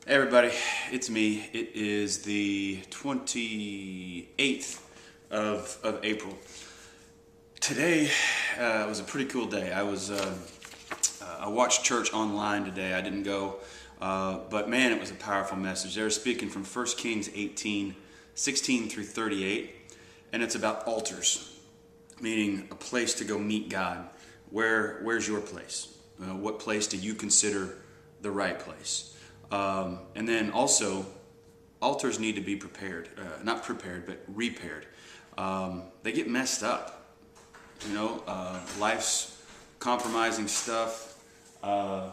Hey everybody, it's me. It is the 28th of April. Today was a pretty cool day. I watched church online today. I didn't go, but man, it was a powerful message. They were speaking from 1 Kings 18:16 through 38, and it's about altars, meaning a place to go meet God. Where's your place? What place do you consider the right place? And then also, altars need to be prepared, not prepared, but repaired. They get messed up, life's compromising stuff. I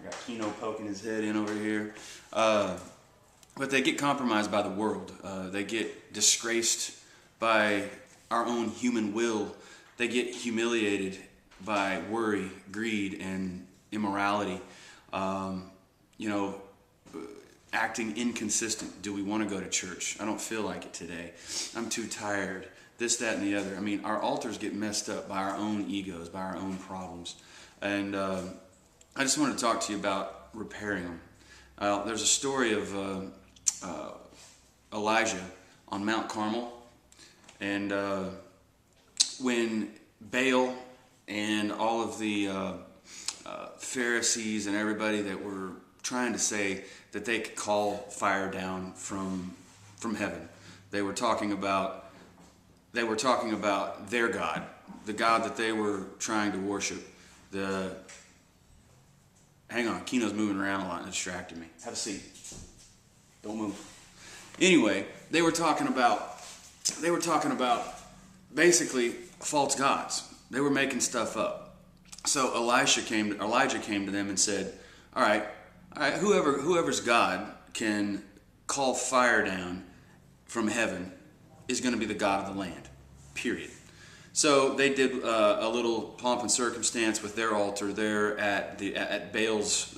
got Keno poking his head in over here. But they get compromised by the world. They get disgraced by our own human will. They get humiliated by worry, greed, and immorality. Acting inconsistent. Do we want to go to church? I don't feel like it today. I'm too tired. This, that, and the other. I mean, our altars get messed up by our own egos, by our own problems. And I just wanted to talk to you about repairing them. There's a story of Elijah on Mount Carmel. And when Baal and all of the Pharisees and everybody that were trying to say that they could call fire down from heaven, they were talking about their God, the God that they were trying to worship. Hang on, Keno's moving around a lot and distracting me. Have a seat. Don't move. Anyway, they were talking about basically false gods. They were making stuff up. So Elijah came to them and said, all right, whoever's God can call fire down from heaven is going to be the God of the land, period. So they did a little pomp and circumstance with their altar there at Baal's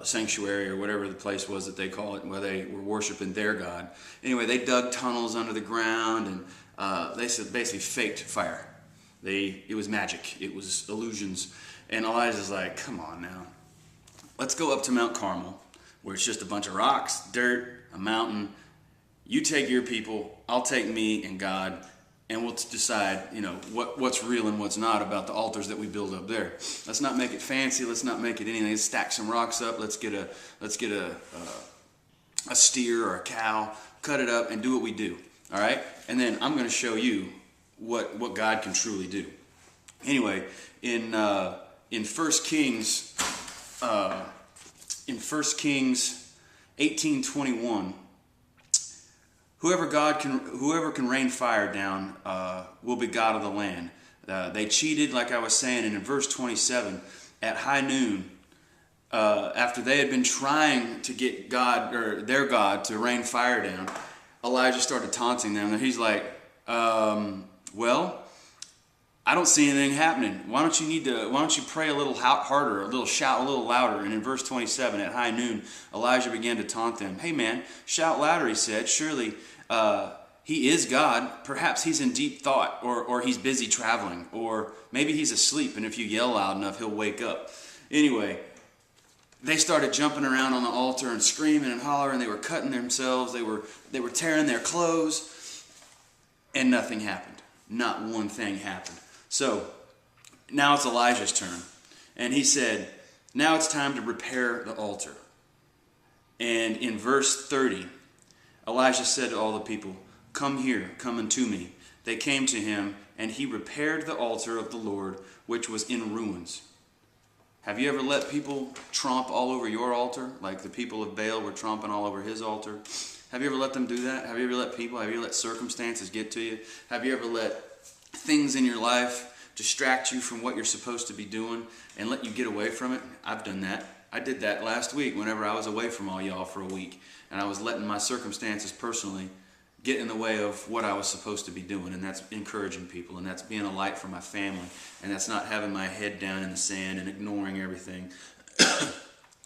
sanctuary, or whatever the place was that they call it, where they were worshiping their God. Anyway, they dug tunnels under the ground, and they basically faked fire. It was magic. It was illusions. And Elijah's like, come on now. Let's go up to Mount Carmel, where it's just a bunch of rocks, dirt, a mountain. You take your people, I'll take me and God, and we'll decide, what's real and what's not about the altars that we build up there. Let's not make it fancy. Let's not make it anything. Let's stack some rocks up. Let's get a steer or a cow, cut it up, and do what we do. All right? And then I'm going to show you what God can truly do. Anyway, in 1 Kings 18:21, whoever can rain fire down will be God of the land. They cheated, like I was saying, and in verse 27, at high noon, after they had been trying to get God, or their God, to rain fire down, Elijah started taunting them. And he's like, well, I don't see anything happening. Why don't you pray a little harder, shout a little louder? And in verse 27, at high noon, Elijah began to taunt them. Hey man, shout louder, he said. Surely he is God. Perhaps he's in deep thought, or he's busy traveling, or maybe he's asleep, and if you yell loud enough, he'll wake up. Anyway, they started jumping around on the altar and screaming and hollering. They were cutting themselves. They were tearing their clothes, and nothing happened. Not one thing happened. So now it's Elijah's turn, and he said, now it's time to repair the altar. And in verse 30, Elijah said to all the people, come here, come unto me. They came to him, and he repaired the altar of the Lord, which was in ruins. Have you ever let people tromp all over your altar, like the people of Baal were tromping all over his altar? Have you ever let them do that? Have you ever let circumstances get to you? Have you ever let things in your life distract you from what you're supposed to be doing and let you get away from it? I've done that. I did that last week whenever I was away from all y'all for a week, and I was letting my circumstances personally get in the way of what I was supposed to be doing, and that's encouraging people, and that's being a light for my family, and that's not having my head down in the sand and ignoring everything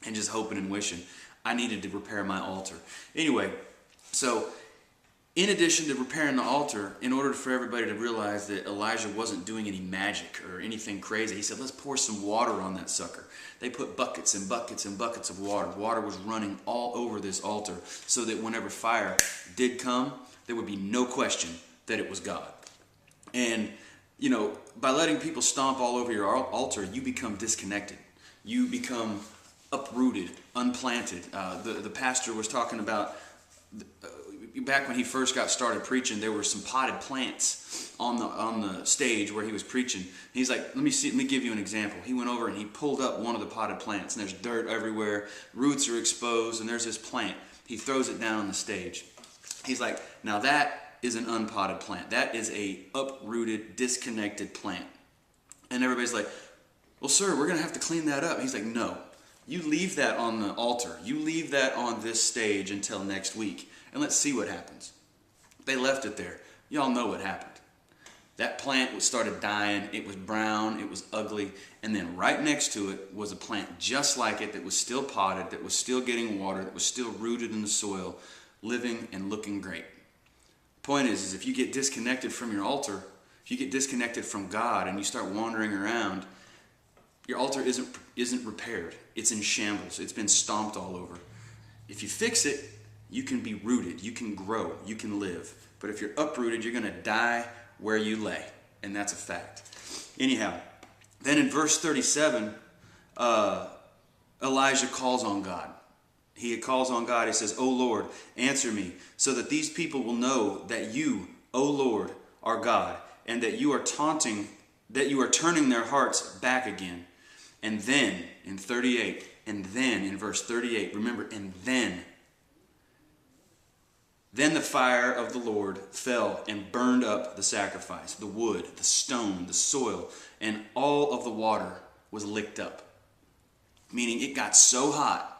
and just hoping and wishing. I needed to repair my altar. Anyway, so in addition to repairing the altar, in order for everybody to realize that Elijah wasn't doing any magic or anything crazy, he said, let's pour some water on that sucker. They put buckets and buckets and buckets of water. Water was running all over this altar so that whenever fire did come, there would be no question that it was God. And, you know, by letting people stomp all over your altar, you become disconnected. You become uprooted, unplanted. The pastor was talking about back when he first got started preaching, there were some potted plants on the stage where he was preaching. He's like, let me give you an example. He went over and he pulled up one of the potted plants, and there's dirt everywhere, roots are exposed, and there's this plant. He throws it down on the stage. He's like, now that is an unpotted plant. That is a uprooted, disconnected plant. And everybody's like, well, sir, we're going to have to clean that up. He's like, no, you leave that on the altar. You leave that on this stage until next week, and let's see what happens. They left it there. Y'all know what happened. That plant started dying. It was brown. It was ugly. And then right next to it was a plant just like it that was still potted, that was still getting water, that was still rooted in the soil, living and looking great. The point is if you get disconnected from your altar, if you get disconnected from God and you start wandering around, your altar isn't repaired. It's in shambles. It's been stomped all over. If you fix it, you can be rooted. You can grow. You can live. But if you're uprooted, you're going to die where you lay. And that's a fact. Anyhow, then in verse 37, Elijah calls on God. He calls on God. He says, "O Lord, answer me, so that these people will know that you, O Lord, are God, and that you are turning their hearts back again." And then in 38, and then in verse 38, remember, and then the fire of the Lord fell and burned up the sacrifice, the wood, the stone, the soil, and all of the water was licked up. Meaning it got so hot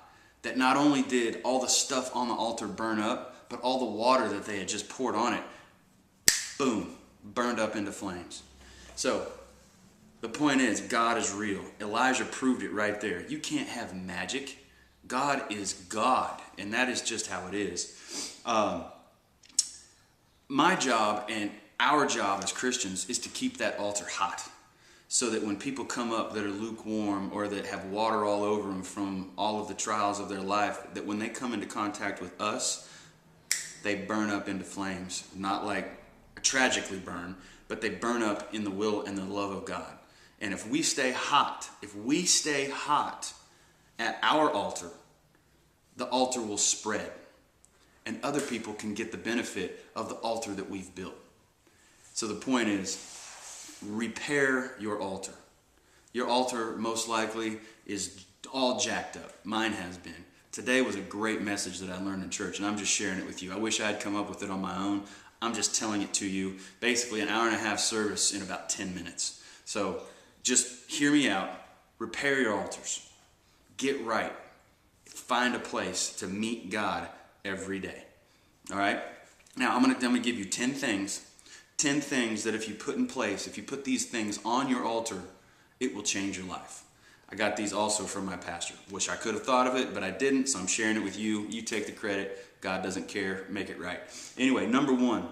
that not only did all the stuff on the altar burn up, but all the water that they had just poured on it, boom, burned up into flames. So the point is, God is real. Elijah proved it right there. You can't have magic. God is God, and that is just how it is. My job and our job as Christians is to keep that altar hot, so that when people come up that are lukewarm or that have water all over them from all of the trials of their life, that when they come into contact with us, they burn up into flames. Not like tragically burn, but they burn up in the will and the love of God. And if we stay hot at our altar, the altar will spread. And other people can get the benefit of the altar that we've built. So the point is, repair your altar. Your altar most likely is all jacked up. Mine has been. Today was a great message that I learned in church, and I'm just sharing it with you. I wish I had come up with it on my own. I'm just telling it to you. Basically an hour and a half service in about 10 minutes. So just hear me out. Repair your altars. Get right. Find a place to meet God every day. All right? Now I'm gonna give you 10 things. 10 things that if you put in place, if you put these things on your altar, it will change your life. I got these also from my pastor. Wish I could have thought of it, but I didn't, so I'm sharing it with you. You take the credit. God doesn't care. Make it right. Anyway, number 1,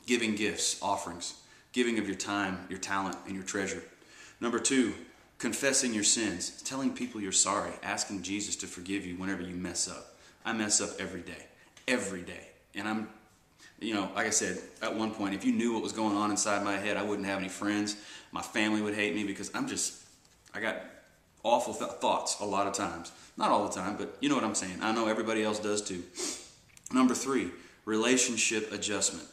giving gifts, offerings. Giving of your time, your talent, and your treasure. Number 2, confessing your sins. Telling people you're sorry. Asking Jesus to forgive you whenever you mess up. I mess up every day. Every day. And I'm, like I said, at one point, if you knew what was going on inside my head, I wouldn't have any friends. My family would hate me because I got awful thoughts a lot of times. Not all the time, but you know what I'm saying. I know everybody else does too. Number 3, relationship adjustment.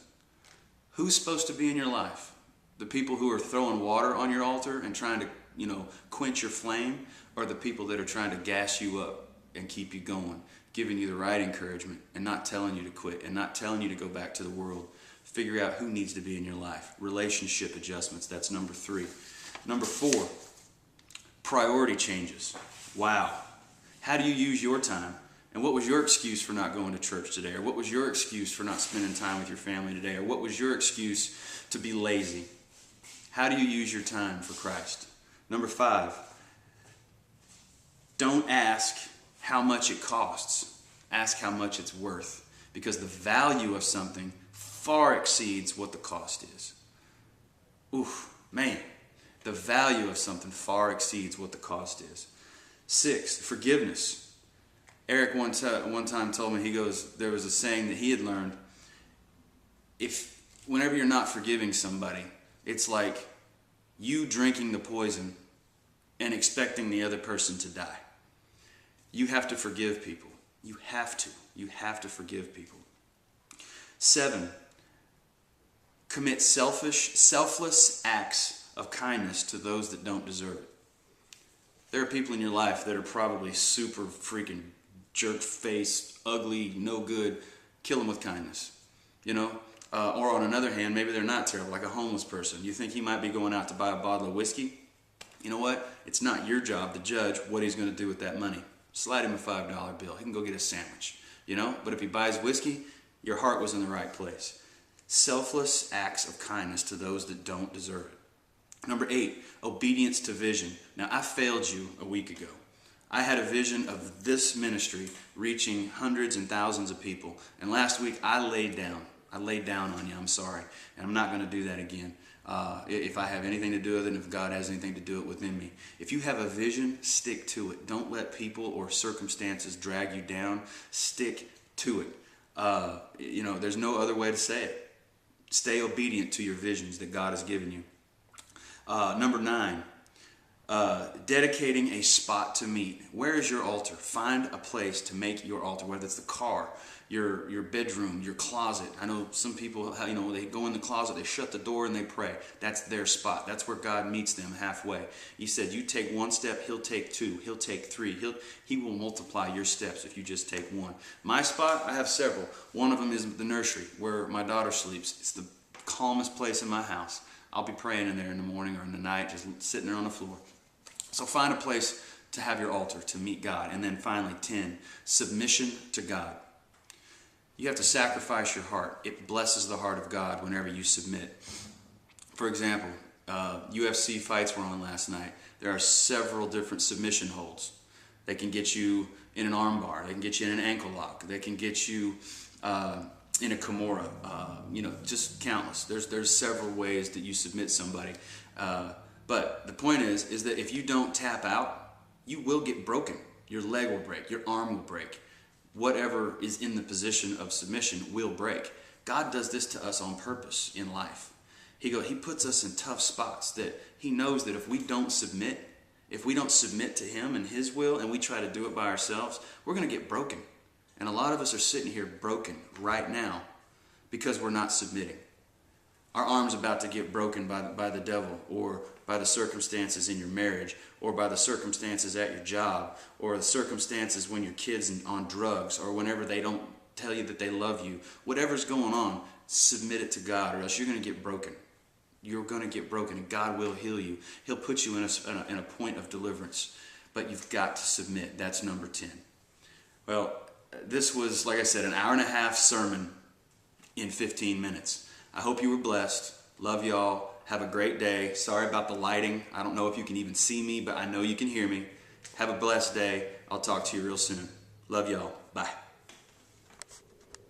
Who's supposed to be in your life? The people who are throwing water on your altar and trying to, quench your flame, or the people that are trying to gas you up and keep you going, giving you the right encouragement and not telling you to quit and not telling you to go back to the world? Figure out who needs to be in your life. Relationship adjustments. That's number 3. Number 4, priority changes. Wow. How do you use your time? And what was your excuse for not going to church today? Or what was your excuse for not spending time with your family today? Or what was your excuse to be lazy? How do you use your time for Christ? Number 5, don't ask how much it costs. Ask how much it's worth. Because the value of something far exceeds what the cost is. Oof, man, the value of something far exceeds what the cost is. 6, forgiveness. Eric one time told me, he goes, there was a saying that he had learned, whenever you're not forgiving somebody, it's like you drinking the poison and expecting the other person to die. You have to forgive people. You have to. You have to forgive people. 7, commit selfless acts of kindness to those that don't deserve it. There are people in your life that are probably super freaking jerk-faced, ugly, no good. Kill them with kindness. You know? Or on another hand, maybe they're not terrible, like a homeless person. You think he might be going out to buy a bottle of whiskey? You know what? It's not your job to judge what he's going to do with that money. Slide him a $5 bill. He can go get a sandwich. You know? But if he buys whiskey, your heart was in the right place. Selfless acts of kindness to those that don't deserve it. Number 8, obedience to vision. Now, I failed you a week ago. I had a vision of this ministry reaching hundreds and thousands of people. And last week, I laid down on you. I'm sorry. And I'm not going to do that again. If I have anything to do with it, and if God has anything to do it within me. If you have a vision, stick to it. Don't let people or circumstances drag you down. Stick to it. There's no other way to say it. Stay obedient to your visions that God has given you. Number 9, dedicating a spot to meet. Where is your altar? Find a place to make your altar, whether it's the car, your bedroom, your closet. I know some people, they go in the closet, they shut the door and they pray. That's their spot. That's where God meets them halfway. He said, you take 1 step, he'll take 2, he'll take 3. He will multiply your steps if you just take 1. My spot, I have several. One of them is the nursery where my daughter sleeps. It's the calmest place in my house. I'll be praying in there in the morning or in the night, just sitting there on the floor. So find a place to have your altar, to meet God. And then finally, 10, submission to God. You have to sacrifice your heart. It blesses the heart of God whenever you submit. For example, UFC fights were on last night. There are several different submission holds. They can get you in an arm bar. They can get you in an ankle lock. They can get you in a Kimura. Just countless. There's several ways that you submit somebody. But the point is that if you don't tap out, you will get broken. Your leg will break. Your arm will break. Whatever is in the position of submission will break. God does this to us on purpose in life. He puts us in tough spots that he knows that if we don't submit to him and his will, and we try to do it by ourselves, we're going to get broken. And a lot of us are sitting here broken right now because we're not submitting. Our arm's about to get broken by the devil, or by the circumstances in your marriage, or by the circumstances at your job, or the circumstances when your kid's on drugs, or whenever they don't tell you that they love you. Whatever's going on, submit it to God, or else you're going to get broken. You're going to get broken, and God will heal you. He'll put you in a point of deliverance, but you've got to submit. That's number 10. Well, this was, like I said, an hour and a half sermon in 15 minutes. I hope you were blessed. Love y'all. Have a great day. Sorry about the lighting. I don't know if you can even see me, but I know you can hear me. Have a blessed day. I'll talk to you real soon. Love y'all. Bye.